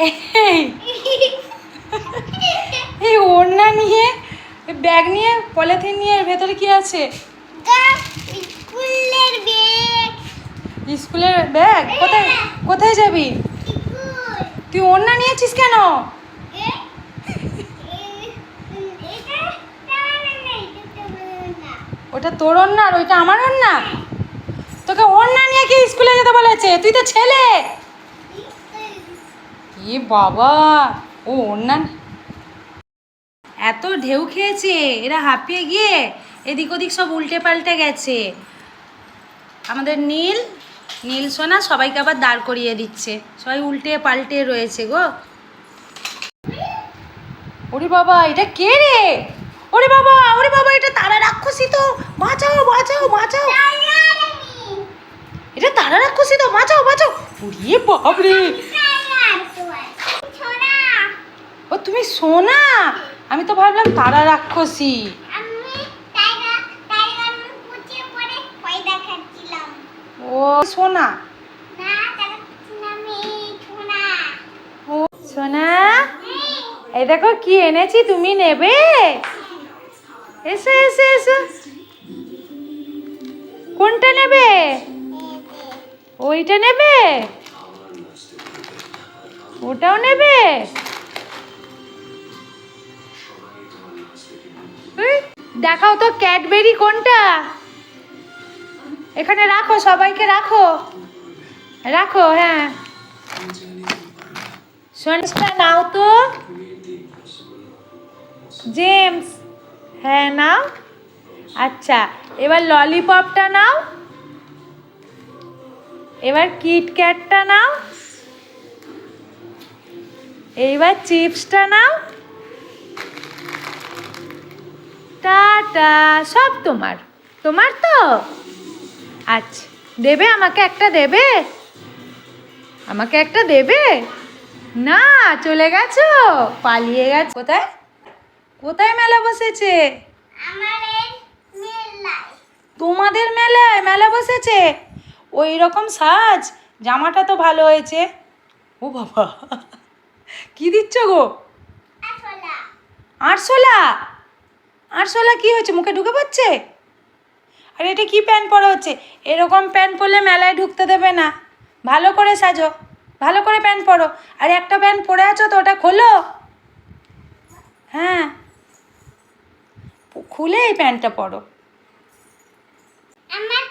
এই এই ওড়না নিয়ে ব্যাগ নিয়ে পলিথিন নিয়ে এর ভেতরে কি আছে? স্কুলের ব্যাগ। স্কুলের ব্যাগ? কোথায় কোথায় যাবি? তুই ওড়না নিয়েছিস কেন? ওটা তোর ওড়না আর ওইটা আমার ওড়না? তোকে ওড়না নিয়ে কি স্কুলে যেতে বলেছে? তুই তো ছেলে। এ বাবা, ও ওড়না এত ঢেউ খেয়েছে, এরা হাঁপিয়ে গিয়ে এদিক ওদিক সব উল্টে পাল্টে গেছে। আমাদের নীল সোনা সবাইকে আবার দাঁড় করিয়ে দিচ্ছে, সবাই উল্টে পাল্টে রয়েছে গো। ওরে বাবা, এটা কে রে? ওরে বাবা, এটা তারা রাক্ষসী তো, বাঁচাও বাঁচাও বাঁচাও। এটা তারা রাক্ষসী তো, বাঁচাও বাঁচাও। ওরে বাপরে, ও তুমি সোনা? আমি তো ভাবলাম তারা রাক্ষসী। ও সোনা, ও সোনা, এই দেখো কি এনেছি, তুমি নেবে? এসো এসো এসো। কোনটা নেবে? ওইটা নেবে? ওটাও নেবে? দেখাও তো ক্যাডবেরি কোনটা। এখানে রাখো, সবাইকে রাখো রাখো। হ্যাঁ, সোনাটা নাও তো। জেমস, হ্যাঁ নাও। আচ্ছা, এবার ললিপপটা নাও। এবার কিটক্যাটটা নাও। এইবার চিপসটা নাও। টাটা, সব তোমার। তোমার তো? আচ্ছা, দেবে আমাকে একটা? দেবে আমাকে একটা? দেবে না? চলে গেছো, পালিয়ে গেছো। কোথায় কোথায় মেলা বসেছে? তোমাদের মেলায় মেলা বসেছে? ওই রকম সাজ, জামাটা তো ভালো হয়েছে। ও বাবা, কি দিচ্ছ গো? আরশোলা? আরশোলা কি হয়েছে, মুখে ঢুকে পড়ছে? আর এটা কি প্যান্ট পরা হচ্ছে? এরকম প্যান্ট পরলে মেলায় ঢুকতে দেবে না। ভালো করে সাজো, ভালো করে প্যান্ট পরো। আর একটা প্যান্ট পরে আছো তো, ওটা খোলো। হ্যাঁ, খুলে এই প্যান্টটা পরো। আমার